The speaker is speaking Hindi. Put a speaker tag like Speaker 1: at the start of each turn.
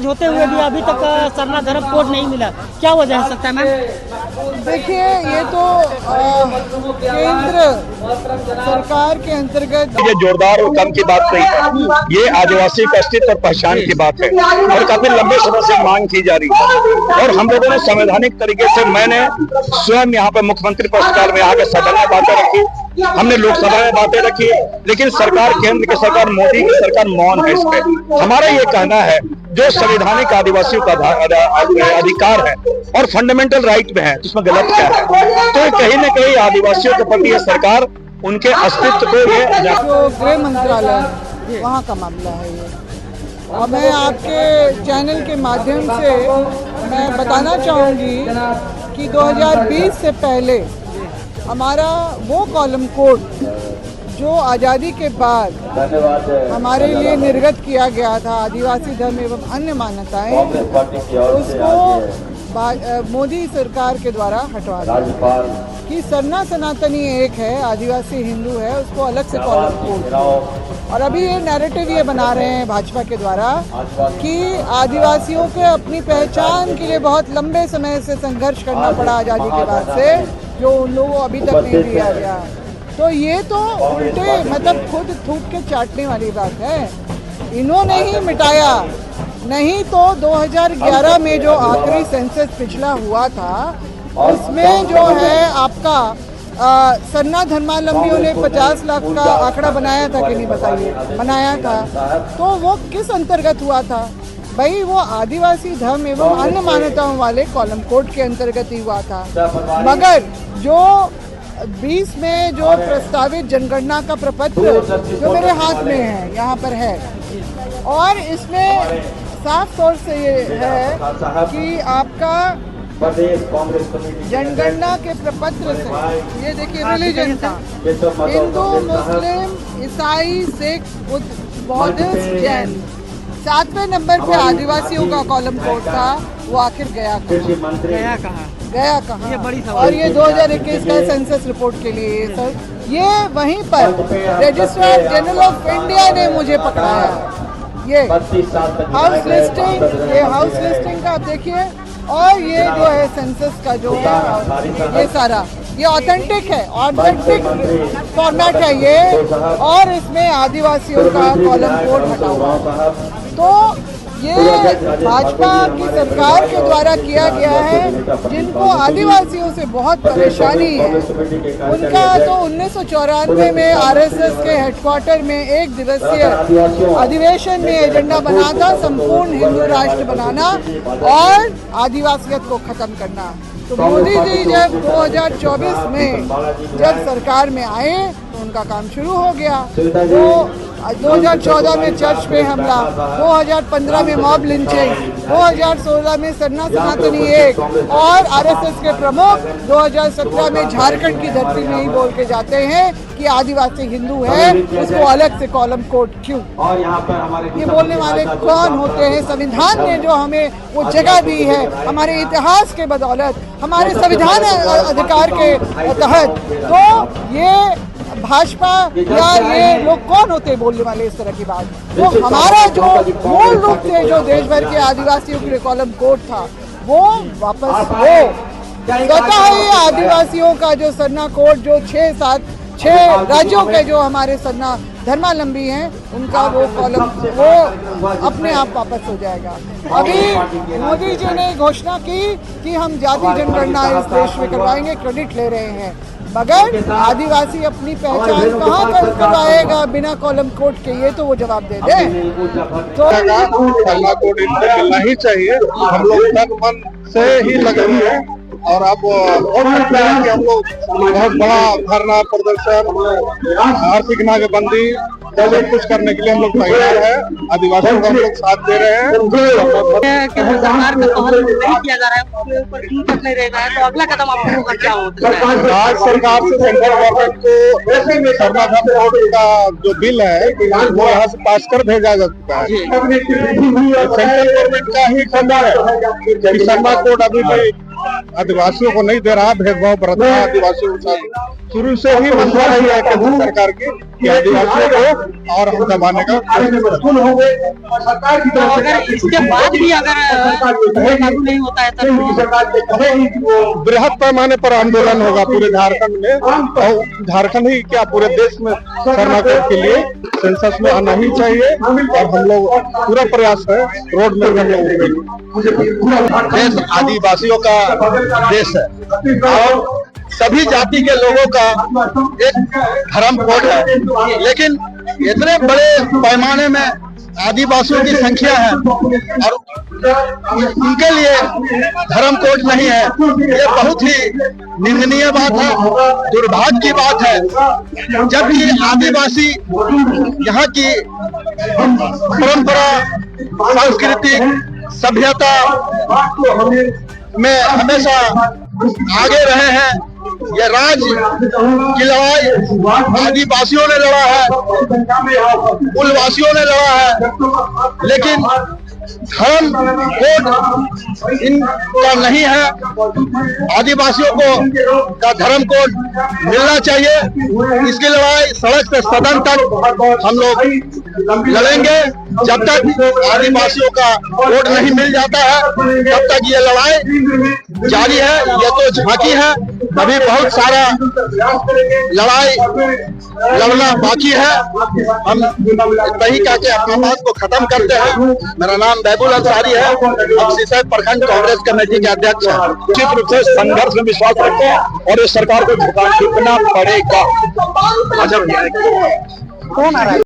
Speaker 1: होते हुए भी अभी तक सरना धर्म कोड नहीं मिला, क्या वजह हो सकता है मैम?
Speaker 2: देखिए, ये तो केंद्र सरकार के अंतर्गत
Speaker 3: ये जोरदार और कम की बात नहीं है, ये आदिवासी का अस्तित्व और पहचान की बात है और काफी लंबे समय से मांग की जा रही है। और हम लोगों ने संवैधानिक तरीके से, मैंने स्वयं यहाँ पे मुख्यमंत्री पुरस्कार में आगे सदन में बातें रखी, हमने लोकसभा में बातें रखी, लेकिन सरकार, केंद्र की सरकार, मोदी की सरकार मौन है इस पे। हमारा ये कहना है, जो संवैधानिक आदिवासियों का अधिकार है और फंडामेंटल राइट में है, तो इसमें गलत क्या है? तो कहीं न कहीं आदिवासियों के प्रति ये सरकार उनके अस्तित्व को ये
Speaker 2: जो गृह मंत्रालय वहाँ का मामला है ये। और मैं आपके चैनल के माध्यम से मैं बताना चाहूँगी कि 2020 से पहले हमारा वो कॉलम कोड जो आज़ादी के बाद हमारे लिए निर्गत किया गया था, आदिवासी धर्म एवं अन्य मान्यताएं, उसको मोदी सरकार के द्वारा हटवा दिया कि सरना सनातनी एक है, आदिवासी हिंदू है, उसको अलग से कॉलम कोड। और अभी ये नैरेटिव ये बना रहे हैं भाजपा के द्वारा कि आदिवासियों के अपनी पहचान के लिए बहुत लंबे समय से संघर्ष करना पड़ा आज़ादी के बाद से, जो उन लोगों को अभी तक नहीं दिया गया। तो ये तो उल्टे मतलब खुद थूक के चाटने वाली बात है। इन्होंने ही मिटाया, नहीं तो 2011 में जो आखिरी सेंसस पिछला हुआ था उसमें जो है आपका सरना धर्मावलंबियों ने 50 लाख का आंकड़ा बनाया था कि नहीं, बताइए? बनाया था। तो वो किस अंतर्गत हुआ था भाई? वो आदिवासी धर्म एवं अन्य मान्यताओं वाले कॉलम कोड के अंतर्गत ही हुआ था। मगर जो 20 में जो प्रस्तावित जनगणना का प्रपत्र जो मेरे हाथ में है, यहाँ पर है, और इसमें साफ तौर से ये है कि आपका जनगणना के प्रपत्र से, ये देखिए रिलीजन था, हिंदू, मुस्लिम, ईसाई, सिख, बौद्धिस्ट, जैन। 7वें नंबर पे आदिवासियों का कॉलम कोड था, वो आखिर गया कहाँ? ये बड़ी सवाल। और ये 2021 का सेंसस रिपोर्ट के लिए सर, ये वहीं पर रजिस्ट्रार जनरल ऑफ इंडिया ने मुझे पकड़ाया। ये हाउस लिस्टिंग का आप देखिए, और ये जो है सेंसस का जो है ये सारा ये ऑथेंटिक है, ऑथेंटिक फॉर्मेट है ये, और इसमें आदिवासियों का कॉलम कोड हटा हुआ। तो ये भाजपा की सरकार के द्वारा किया गया है, जिनको आदिवासियों से बहुत परेशानी है। उनका तो 1994 में आरएसएस के हेडक्वार्टर में एक दिवसीय अधिवेशन में एजेंडा बना था संपूर्ण हिंदू राष्ट्र बनाना और आदिवासियत को खत्म करना। तो मोदी जी जब 2024 में जब सरकार में आए तो उनका काम शुरू हो गया। तो 2014 में चर्च पे हमला, 2015 में मॉब लिंचिंग, 2016 में सरना सनातनी एक, और आरएसएस के प्रमुख 2017 में झारखंड की धरती में ही बोल के जाते हैं कि आदिवासी हिंदू है, उसको अलग से कॉलम कोड क्यों? ये बोलने वाले कौन होते हैं? संविधान ने जो हमें वो जगह दी है, हमारे इतिहास के बदौलत, हमारे संविधान अधिकार के तहत, तो ये भाजपा या ये लोग कौन होते हैं बोलने वाले इस तरह की बात? तो हमारा जो मूल रूप से जो देश भर के आदिवासियों के लिए कॉलम कोड था वो वापस हो। स्वतः ही आदिवासियों का जो सरना कोड जो 6 राज्यों के जो हमारे सरना धर्मावलंबी हैं, उनका वो कॉलम वो अपने आप वापस हो जाएगा। अभी मोदी जी ने घोषणा की कि हम जाति जनगणना इस देश में करवाएंगे, क्रेडिट ले रहे हैं, मगर आदिवासी अपनी पहचान कहाँ कर करवाएगा बिना कॉलम कोड के? ये तो वो जवाब दे दे। तो
Speaker 3: सरना कोड मिलना ही चाहिए। हम लोग तन मन से ही लगे हुए हैं और अब कि हम लोग बहुत बड़ा धरना प्रदर्शन, आर्थिक नाकेबंदी, सब कुछ करने के लिए हम लोग तैयार है। आदिवासियों का हम लोग साथ दे रहे हैं।
Speaker 1: सरकार का पहल नहीं किया जा रहा है, उसके ऊपर क्यों तक नहीं रहना है, तो अगला कदम आप लोगों का क्या होगा?
Speaker 3: राज्य सरकार से सेंट्रल गवर्नमेंट को सरना धर्म कोड का जो बिल है वो यहाँ से पास कर भेजा जा चुका है। सेंट्रल गवर्नमेंट का ही खबर है कि सरना कोड अभी भी
Speaker 4: आदिवासियों को नहीं दे रहा, भेदभाव बरत रहा है आदिवासियों के साथ। शुरू से ही मंशा रही है केंद्र सरकार की कि आदिवासियों को और हम दबाने का।
Speaker 1: तो अगर इसके बाद भी अगर लागू नहीं होता है तो
Speaker 4: बृहद पैमाने पर आंदोलन होगा पूरे झारखंड में, और झारखंड ही क्या पूरे देश में शर्मा कोड के लिए सेंसस में आना ही चाहिए। और हम लोग पूरा प्रयास है रोड में हम लोग।
Speaker 3: देश आदिवासियों का देश है और सभी जाति के लोगों का एक धर्म कोड है, लेकिन इतने बड़े पैमाने में आदिवासियों की संख्या है और उनके लिए धर्म कोड नहीं है। ये बहुत ही निंदनीय बात है, दुर्भाग्य की बात है। जबकि आदिवासी यहाँ की परंपरा, सांस्कृतिक सभ्यता में हमेशा आगे रहे हैं। ये राज की लड़ाई आदिवासियों ने लड़ा है, कुलवासियों ने लड़ा है, लेकिन धर्म कोड इनका नहीं है। आदिवासियों को का धर्म कोड मिलना चाहिए। इसकी लड़ाई सड़क से सदन तक हम लोग लड़ेंगे। जब तक आदिवासियों का कोड नहीं मिल जाता है तब तक ये लड़ाई जारी है। ये तो झांकी है, अभी बहुत सारा लड़ाई लड़ना बाकी है। हम वही कह के अपनी बात को खत्म करते हैं। मेरा नाम बैबुल अंसारी है, हम सिसई प्रखंड कांग्रेस कमेटी के अध्यक्ष हैं। निश्चित रूप से संघर्ष में विश्वास रखते हैं और इस सरकार को झुकाना पड़ेगा। कौन आ रहा है?